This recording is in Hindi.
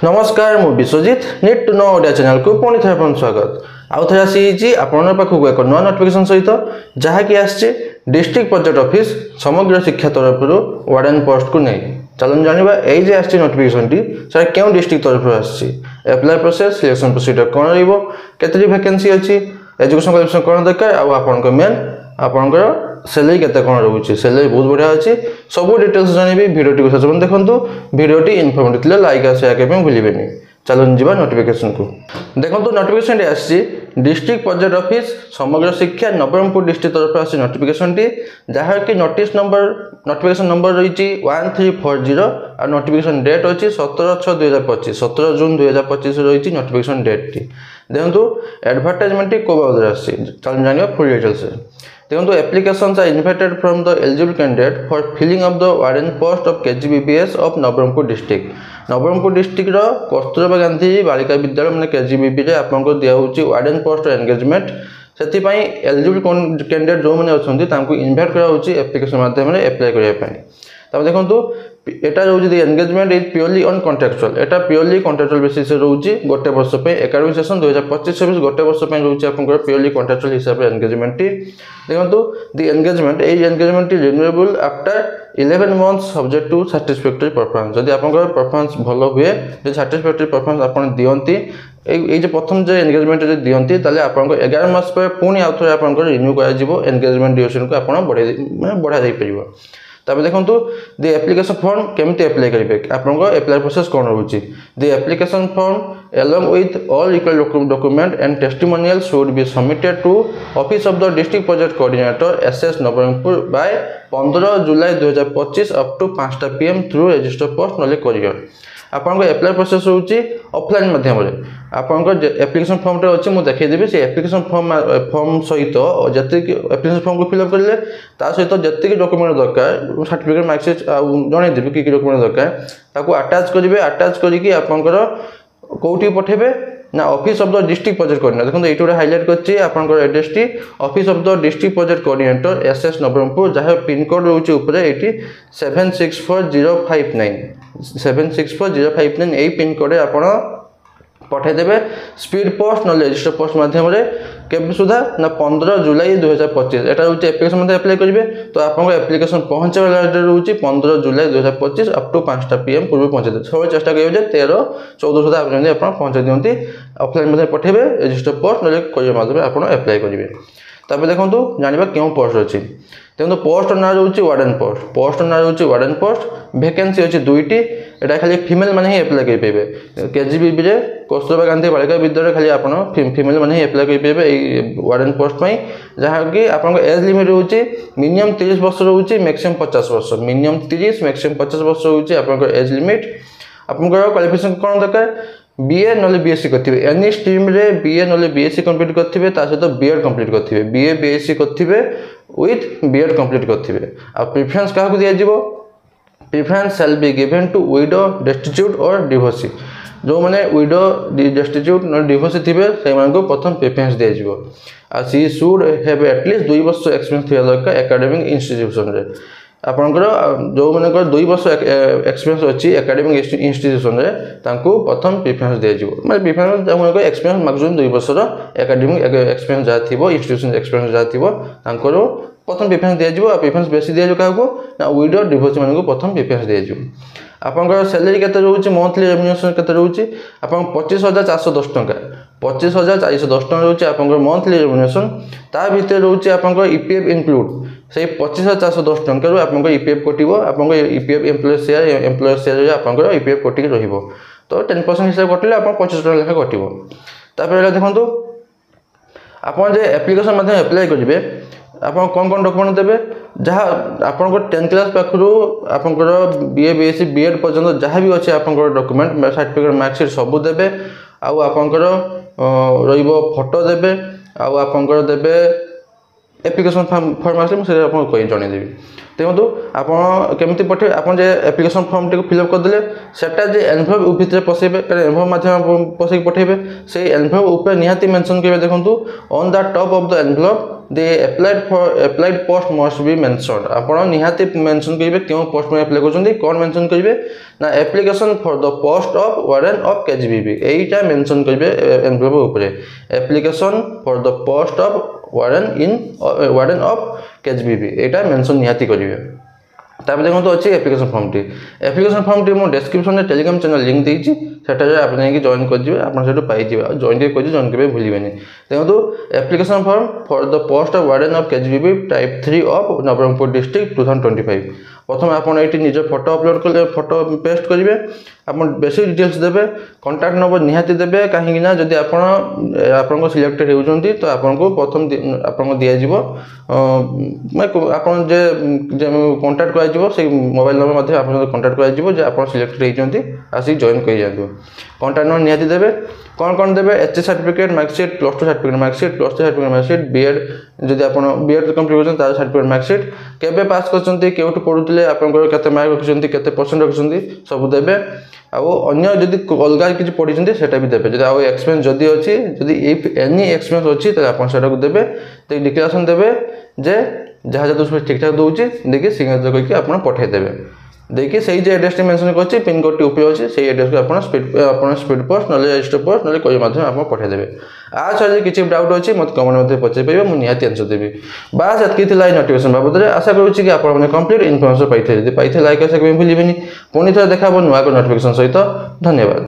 नमस्कार मु Biswajit need to know Odia channel को पुणी थे स्वागत आउ थे आसी आपण पाखक एक नुआ नोटिफिकेशन सहित जहाँकि आसी डिस्ट्रिक्ट प्रोजेक्ट ऑफिस समग्र शिक्षा तरफ वार्डन पोस्ट को नहीं चलन जाना ये आसी नोटिफिकेशन टी सर क्यों डिस्ट्रिक्ट तरफ आसी एप्लाई प्रोसेस सिलेक्शन प्रोसीजर कौन रही वैकेंसी अच्छी एजुकेशन क्वालिफिकेशन कौन दरकार आपन मेन आपंकर सैलरी केते कौन रोचे सैलरी बहुत बढ़िया अच्छी सब डिटेल्स जानबी भिडियो को शेष देखो भिडियोटी इनफॉर्मेटिव लाइक और शेयर करने भूलें चलन जीवा नोटिफिकेशन को देखो नोटिफिकेशन आसी डिस्ट्रिक्ट प्रोजेक्ट ऑफिस समग्र शिक्षा नवरंगपुर डिस्ट्रिक्ट तरफ आसी नोटिफिकेशन टी जहाँ कि नोटिफिकेशन नंबर रही 1340 और नोटिफिकेशन डेट अच्छी 17/6/2025 17 जून 2025 रही नोटिफिकेशन डेट टी देखो एडवर्टाइजमेंट टी को बाबद आसी चलन जाना फुल डिटेल्स देखो applications are invited from the eligible candidate for filling up the warden post of KGBPS of Nabarangpur district Kasturba Gandhi Balika Vidyalaya मैंने केजीबीपी रे आपको दिया वार्डन पोस्ट एंगेजमेंट से एलिजिबल कैंडिडेट जो मैंने अच्छा इनवाइट करा एप्लिकेशन माध्यम एप्लाई करने देखो एटा रोचे engagement is purely on contractual Etah purely contractual basis रोचे गोटे वर्ष एकाडेमिक सेशन 2025-26 गोटे वर्ष रोचे आपंकर प्योरली कॉन्ट्रैक्चुअल हिसाब से एंगेजमेंट देखो the engagement engagement renewable after 11 months subject to satisfactory performance जदि आपंकर परफॉर्मेंस भल हुए जो सैटिस्फैक्टरी परफॉर्मेंस आप दियंती ये प्रथम जो एंगेजमेंट दियंती ताले आपन 11 मास पर पुणी आउ थे आपंकर रिन्यू करा एंगेजमेंट ड्यूरेशन को आप बढ़ा जाई परिबो तब देखो दि एप्लिकेशन फॉर्म केमती अप्लाई करेंगे आपको अप्लाई प्रोसेस कौन रोचे the application form along with all required document and testimonial should be submitted to office of the district project coordinator SS Nabarangpur by 15 July 2025 up to 5 PM through register post नले कोरियर आपन एप्लाई प्रोसेस होची ऑफलाइन माध्यम रे आपन एप्लिकेशन फॉर्म रे अछि मु देखाई देबी से एप्लिकेशन फॉर्म सहित जति एप्लिकेशन फॉर्म को फिल अप करले ता सहित जति डॉक्यूमेंट दरकार सर्टिफिकेट मार्कशीट जणे देबी कि डॉक्यूमेंट दरकार ताको अटैच करिवे अटैच करिकि आपनकर कोठी पठेबे ना office of the district project coordinator देखो एटोरे हाईलाइट करछि आपनकर address T office of the district project coordinator SS Nabarangpur जहाँ पिन कोड रोचे ऊपर एटी 764059 764059 यही पिन कोड आपण पठेदेवे स्पीड पोस्ट ना रजिस्टर पोस्ट माध्यम केबे सुधा ना 15 जुलाई 2025 एटा रोचे एप्लिकेशन मध्ये अप्लाई करिवे तो आपन एप्लिकेशन पहुंचेला डेट रोचे 15 जुलाई 2025 अप टू 5 PM पूर्व पहुंचे दे सब चेष्टा करियो जे 13-14 सुधा आपन पहुंचे दियंती ऑफलाइन मध्ये पठेबे रजिस्टर पोस्ट ना कोरियर माध्यम आपन अप्लाई करिवे तबे देखंतु जानिबा केउ पोस्ट अछि देखो पोस्ट ना रोचे वार्डन पोस्ट ना रोचे वार्डन पोस्ट वैकेंसी अछि दुईटी एटा खाली फीमेल माने ही अप्लाई कर पेबे केजीबीबी रे कस्तूरबा गांधी बालिका विद्यालय खाली आपण फीमेल माने ही अप्लाई कर पेबे ए वार्डन पोस्ट पई जहां कि आपण एज लिमिट होची मिनिमम 30 वर्ष होची मैक्सिमम 50 वर्ष मिनिमम 30 मैक्सिमम 50 वर्ष होची आपण एज लिमिट आपण क्वालिफिकेशन कोन दरकार बीए नले बीएससी करथिबे एनी स्ट्रीम रे बीए नले बीएससी कंप्लीट करथिबे ता सहित बीएड कंप्लीट करथिबे बीए बीएससी करथिबे विथ बीएड कंप्लीट करथिबे आ प्रेफरेंस काहा को दिया जिवो preference shall be given to widow destitute और डिवोर्सी जो माने विडो डेस्टिट्यूट न डिवोर्सी थिबे से मान को प्रथम प्रेफरेंस दिया जिवो आ सी शुड हैव एटलीस्ट 2 वर्ष एक्सपीरियंस थिया दरकार एकेडमिक इंस्टीट्यूशन रे आपनकर जो मानकर 2 वर्ष एक्सपीरियंस अछि एकेडमिक इंस्टीट्यूशन रे तांको प्रथम प्रेफरेंस दिया जिवो माने प्रेफरेंस जमनको एक्सपीरियंस मैक्सिमम 2 वर्ष रो एकेडमिक एक्सपीरियंस जा थिबो इंस्टीट्यूशन एक्सपीरियंस जा थिबो तांको प्रथम प्रेफरेंस दिया जिवो प्रेफरेंस बेसी दिया जो काको ना विडो डिवोर्स मानको प्रथम प्रेफरेंस दिया जिवो आपनकर सैलरी केते रहउची मंथली रेम्युनरेशन केते रहउची आपन 25410 टका 25410 टका रहउची आपनकर मंथली रेम्युनरेशन ता भीतर रहउची आपनकर ईपीएफ इंक्लूड से 25410 टका रो आपनकर ईपीएफ कटिबो आपनकर ईपीएफ एम्प्लॉयर शेयर रे आपनकर ईपीएफ कटिक रहिबो तो 10% हिसाब कटिले आपन 25 टका लेखा कटिबो तापर देखंतु आपन जे एप्लिकेशन माध्यम अप्लाई करिवे आपन कोन डॉक्यूमेंट देबे जहाँ आपन 10 क्लास पाखरु आपन बीए बीएससी बीएड पर्यंत जहाँ भी अच्छे आपन डॉक्यूमेंट सर्टिफिकेट मार्कशीट सब देबे आउ आपन रहिबो फोटो देबे आउ आपन देबे एप्लिकेशन फॉर्म आसे मुझे आपको जनईदेवी देखो आप केमी पठे आप एप्लिकेशन फॉर्म टी फिलअप करदे सेटा जे एनभलप भितर पसैबे एनभलप मध्यम पसैक पठेबे से एनभलप ऊपर निहाती मेंशन करेंगे देखो on the top of the envelope the applied post must be mention आप निहाती मेंशन करेंगे क्यों पोस्ट में एप्लाई कर कौन मेंशन करेंगे ना application for the post of warden of KGBV यहीटा मेंशन करेंगे एनभलप ऊपर application for the post of warden of KGBV एटा मेंशन निहाती करेंगे तापर देखो अच्छी एप्लिकेशन फॉर्म टी मुझे डिस्क्रिप्शन में टेलीग्राम चैनल लिंक देती सेटा आप जॉइन कर आप पाइबे जॉइन कर जॉइन कर भूलें देखो application form for the post of warden of KGBV type 3 of Nabarangpur district 2025 प्रथम आपड़ ये निज फोटो अपलोड कर फोटो पेस्ट करेंगे आप बेस डिटेल्स देवे कॉन्टैक्ट नंबर निहाती देवे कहीं जदि आप सिलेक्टेड होती तो आपको प्रथम आपको दिज्व आप कॉन्टैक्ट कर मोबाइल नंबर आप कॉन्टैक्ट कर सिलेक्टेड होती आसिक जॉइन कर जातु कॉन्टैक्ट नंबर निहाती देवे कौन देवे HS certificate marksheet +2 certificate marksheet +3 certificate marksheet BEd जदि आप बीएड कंप्लीट कर सर्टिफिकेट मार्कशीट केबे पास करछंती केउठ पढुतले आपनकर केते मार्क रखिसंती केते परसेंट रखिसंती सब देबे अन्य जदि अलग किसी पढ़ी सेटा भी देवे जब एक्सपीरियंस जदि अच्छी जदि एनी एक्सपीरियंस अच्छी तो आप देवे तो डिक्लेरेशन देवे जे जहाँ जहाँ ठीक ठाक दूसरी देखिए सिग्नेचर करके आप पठेदेवे देखिए सही जो एड्रेस मेंशन कर पिन कोड टी ऊपर अच्छे से एड्रेस को आप स्पीड पोस्ट ना रजिस्टर पोस्ट ना कोई माध्यम आप पठेदेवे आ सर किसी डाउट अच्छी मत कमेंट पचार पारे मुझे आंसर देवी बास एतकी नोटिफिकेशन बाबद आशा करुँच कि आप कंप्लीट इनफर्मेशन पाई लाइक और भूलें पुणी थे देखा नुआ नोटिफिकेशन सहित धन्यवाद।